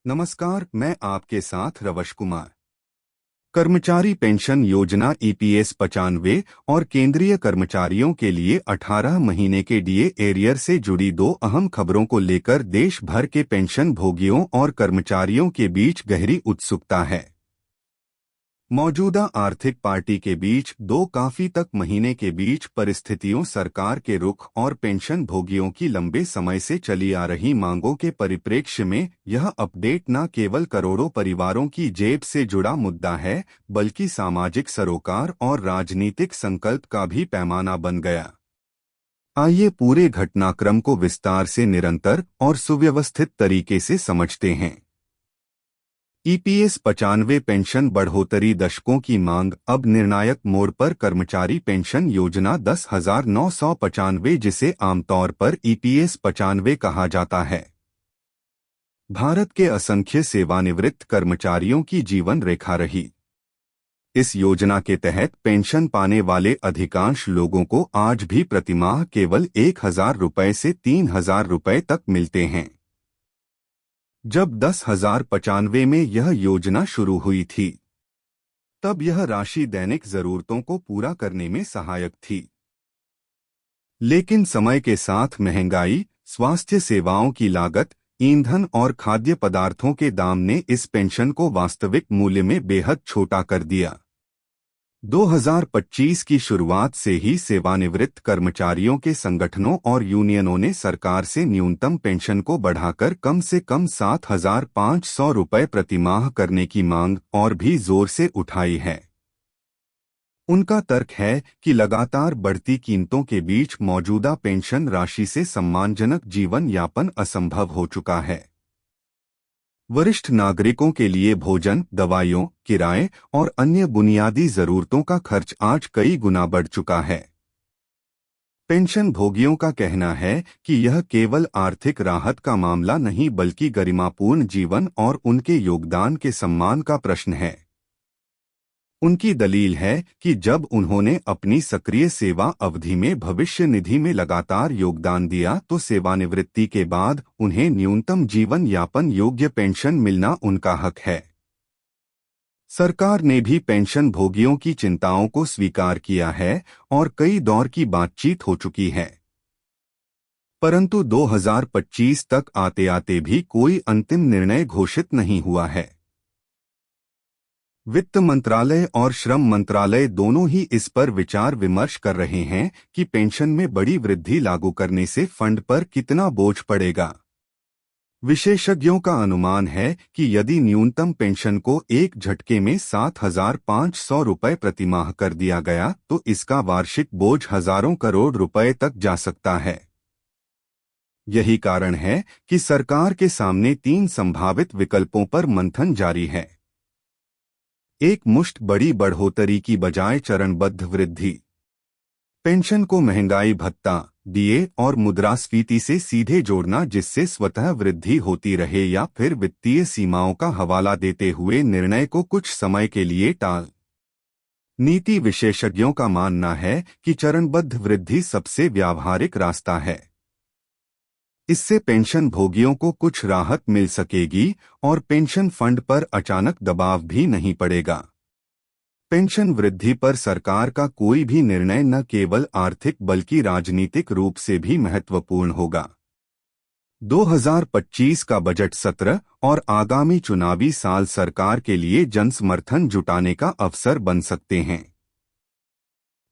नमस्कार, मैं आपके साथ रवश कुमार। कर्मचारी पेंशन योजना ईपीएस 95 और केंद्रीय कर्मचारियों के लिए 18 महीने के डीए एरियर से जुड़ी दो अहम खबरों को लेकर देश भर के पेंशन भोगियों और कर्मचारियों के बीच गहरी उत्सुकता है। मौजूदा आर्थिक पार्टी के बीच दो काफी तक महीने के बीच परिस्थितियों, सरकार के रुख और पेंशन भोगियों की लंबे समय से चली आ रही मांगों के परिप्रेक्ष्य में यह अपडेट न केवल करोड़ों परिवारों की जेब से जुड़ा मुद्दा है, बल्कि सामाजिक सरोकार और राजनीतिक संकल्प का भी पैमाना बन गया। आइए पूरे घटनाक्रम को विस्तार से, निरंतर और सुव्यवस्थित तरीके से समझते हैं। ईपीएस 95 पेंशन बढ़ोतरी, दशकों की मांग अब निर्णायक मोड़ पर। कर्मचारी पेंशन योजना 10,995, जिसे आमतौर पर ईपीएस 95 कहा जाता है, भारत के असंख्य सेवानिवृत्त कर्मचारियों की जीवन रेखा रही। इस योजना के तहत पेंशन पाने वाले अधिकांश लोगों को आज भी प्रतिमाह केवल 1,000 रुपये से 3,000 रुपये तक मिलते हैं। जब 10,095 में यह योजना शुरू हुई थी, तब यह राशि दैनिक जरूरतों को पूरा करने में सहायक थी। लेकिन समय के साथ महंगाई, स्वास्थ्य सेवाओं की लागत, ईंधन और खाद्य पदार्थों के दाम ने इस पेंशन को वास्तविक मूल्य में बेहद छोटा कर दिया। 2025 की शुरुआत से ही सेवानिवृत्त कर्मचारियों के संगठनों और यूनियनों ने सरकार से न्यूनतम पेंशन को बढ़ाकर कम से कम 7,500 रुपये प्रतिमाह करने की मांग और भी जोर से उठाई है। उनका तर्क है कि लगातार बढ़ती कीमतों के बीच मौजूदा पेंशन राशि से सम्मानजनक जीवन यापन असंभव हो चुका है। वरिष्ठ नागरिकों के लिए भोजन, दवाइयों, किराए और अन्य बुनियादी जरूरतों का खर्च आज कई गुना बढ़ चुका है। पेंशन भोगियों का कहना है कि यह केवल आर्थिक राहत का मामला नहीं, बल्कि गरिमापूर्ण जीवन और उनके योगदान के सम्मान का प्रश्न है। उनकी दलील है कि जब उन्होंने अपनी सक्रिय सेवा अवधि में भविष्य निधि में लगातार योगदान दिया, तो सेवानिवृत्ति के बाद उन्हें न्यूनतम जीवन यापन योग्य पेंशन मिलना उनका हक है। सरकार ने भी पेंशन भोगियों की चिंताओं को स्वीकार किया है और कई दौर की बातचीत हो चुकी है, परंतु 2025 तक आते आते भी कोई अंतिम निर्णय घोषित नहीं हुआ है। वित्त मंत्रालय और श्रम मंत्रालय दोनों ही इस पर विचार विमर्श कर रहे हैं कि पेंशन में बड़ी वृद्धि लागू करने से फंड पर कितना बोझ पड़ेगा। विशेषज्ञों का अनुमान है कि यदि न्यूनतम पेंशन को एक झटके में 7,500 रुपये प्रतिमाह कर दिया गया, तो इसका वार्षिक बोझ हजारों करोड़ रुपए तक जा सकता है। यही कारण है कि सरकार के सामने 3 संभावित विकल्पों पर मंथन जारी है। एक मुश्त बड़ी बढ़ोतरी की बजाय चरणबद्ध वृद्धि। पेंशन को महंगाई भत्ता, डीए और मुद्रास्फीति से सीधे जोड़ना, जिससे स्वतः वृद्धि होती रहे, या फिर वित्तीय सीमाओं का हवाला देते हुए निर्णय को कुछ समय के लिए टाल। नीति विशेषज्ञों का मानना है कि चरणबद्ध वृद्धि सबसे व्यावहारिक रास्ता है। इससे पेंशन भोगियों को कुछ राहत मिल सकेगी और पेंशन फंड पर अचानक दबाव भी नहीं पड़ेगा। पेंशन वृद्धि पर सरकार का कोई भी निर्णय न केवल आर्थिक बल्कि राजनीतिक रूप से भी महत्वपूर्ण होगा। 2025 का बजट सत्र और आगामी चुनावी साल सरकार के लिए जनसमर्थन जुटाने का अवसर बन सकते हैं।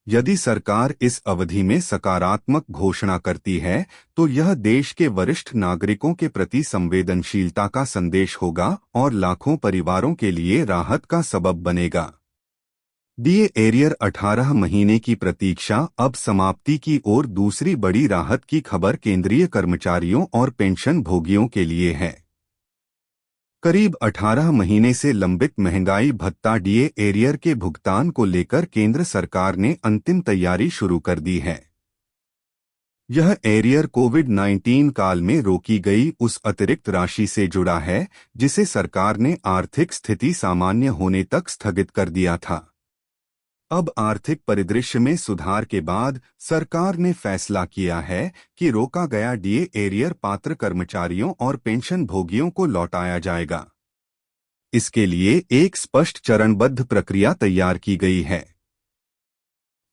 यदि सरकार इस अवधि में सकारात्मक घोषणा करती है, तो यह देश के वरिष्ठ नागरिकों के प्रति संवेदनशीलता का संदेश होगा और लाखों परिवारों के लिए राहत का सबब बनेगा। डीए एरियर 18 महीने की प्रतीक्षा अब समाप्ति की ओर। दूसरी बड़ी राहत की खबर केंद्रीय कर्मचारियों और पेंशन भोगियों के लिए है। करीब 18 महीने से लंबित महंगाई भत्ता डीए एरियर के भुगतान को लेकर केंद्र सरकार ने अंतिम तैयारी शुरू कर दी है। यह एरियर कोविड-19 काल में रोकी गई उस अतिरिक्त राशि से जुड़ा है, जिसे सरकार ने आर्थिक स्थिति सामान्य होने तक स्थगित कर दिया था। अब आर्थिक परिदृश्य में सुधार के बाद सरकार ने फैसला किया है कि रोका गया डीए एरियर पात्र कर्मचारियों और पेंशन भोगियों को लौटाया जाएगा। इसके लिए एक स्पष्ट चरणबद्ध प्रक्रिया तैयार की गई है।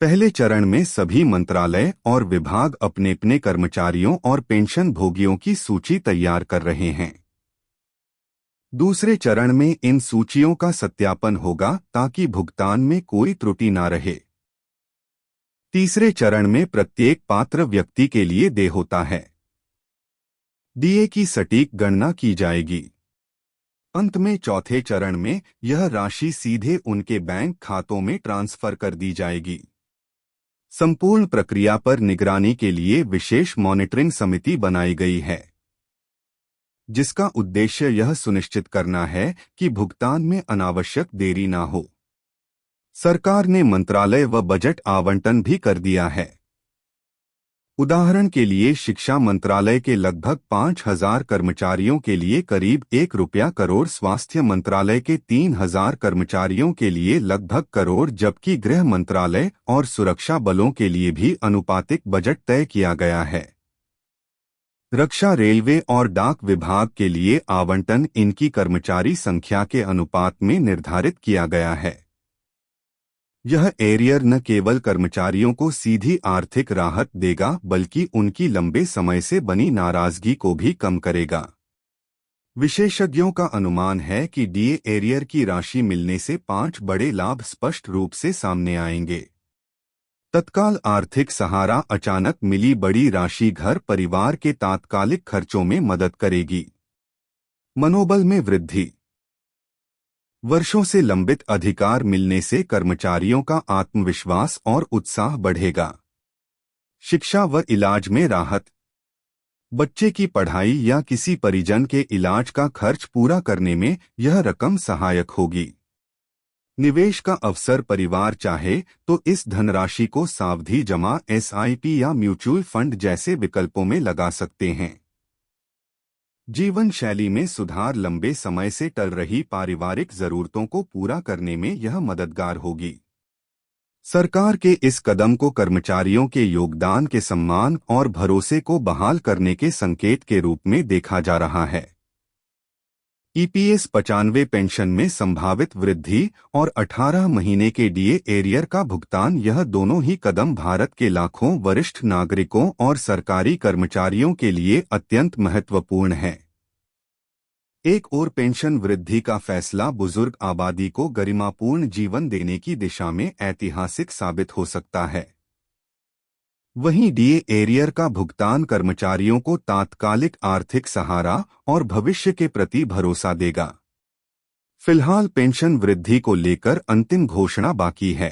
पहले चरण में सभी मंत्रालय और विभाग अपने अपने कर्मचारियों और पेंशन भोगियों की सूची तैयार कर रहे हैं। दूसरे चरण में इन सूचियों का सत्यापन होगा ताकि भुगतान में कोई त्रुटि न रहे। तीसरे चरण में प्रत्येक पात्र व्यक्ति के लिए देय होता है। डीए की सटीक गणना की जाएगी। अंत में चौथे चरण में यह राशि सीधे उनके बैंक खातों में ट्रांसफर कर दी जाएगी। संपूर्ण प्रक्रिया पर निगरानी के लिए विशेष मॉनिटरिंग समिति बनाई गई है, जिसका उद्देश्य यह सुनिश्चित करना है कि भुगतान में अनावश्यक देरी न हो। सरकार ने मंत्रालय व बजट आवंटन भी कर दिया है। उदाहरण के लिए शिक्षा मंत्रालय के लगभग 5,000 कर्मचारियों के लिए करीब ₹1 करोड़, स्वास्थ्य मंत्रालय के 3,000 कर्मचारियों के लिए लगभग करोड़, जबकि गृह मंत्रालय और सुरक्षा बलों के लिए भी अनुपातिक बजट तय किया गया है। रक्षा, रेलवे और डाक विभाग के लिए आवंटन इनकी कर्मचारी संख्या के अनुपात में निर्धारित किया गया है। यह एरियर न केवल कर्मचारियों को सीधी आर्थिक राहत देगा बल्कि उनकी लंबे समय से बनी नाराजगी को भी कम करेगा। विशेषज्ञों का अनुमान है कि डीए एरियर की राशि मिलने से 5 बड़े लाभ स्पष्ट रूप से सामने आएंगे। तत्काल आर्थिक सहारा, अचानक मिली बड़ी राशि घर परिवार के तात्कालिक खर्चों में मदद करेगी। मनोबल में वृद्धि, वर्षों से लंबित अधिकार मिलने से कर्मचारियों का आत्मविश्वास और उत्साह बढ़ेगा। शिक्षा व इलाज में राहत, बच्चे की पढ़ाई या किसी परिजन के इलाज का खर्च पूरा करने में यह रकम सहायक होगी। निवेश का अवसर, परिवार चाहे तो इस धनराशि को सावधि जमा, एसआईपी या म्यूचुअल फंड जैसे विकल्पों में लगा सकते हैं। जीवन शैली में सुधार, लंबे समय से टल रही पारिवारिक जरूरतों को पूरा करने में यह मददगार होगी। सरकार के इस कदम को कर्मचारियों के योगदान के सम्मान और भरोसे को बहाल करने के संकेत के रूप में देखा जा रहा है। ईपीएस 95 पेंशन में संभावित वृद्धि और 18 महीने के डीए एरियर का भुगतान, यह दोनों ही कदम भारत के लाखों वरिष्ठ नागरिकों और सरकारी कर्मचारियों के लिए अत्यंत महत्वपूर्ण है। एक और पेंशन वृद्धि का फैसला बुजुर्ग आबादी को गरिमापूर्ण जीवन देने की दिशा में ऐतिहासिक साबित हो सकता है। वहीं डीए एरियर का भुगतान कर्मचारियों को तात्कालिक आर्थिक सहारा और भविष्य के प्रति भरोसा देगा। फिलहाल पेंशन वृद्धि को लेकर अंतिम घोषणा बाकी है,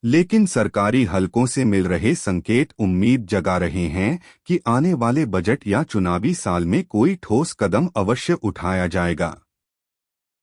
लेकिन सरकारी हलकों से मिल रहे संकेत उम्मीद जगा रहे हैं कि आने वाले बजट या चुनावी साल में कोई ठोस कदम अवश्य उठाया जाएगा।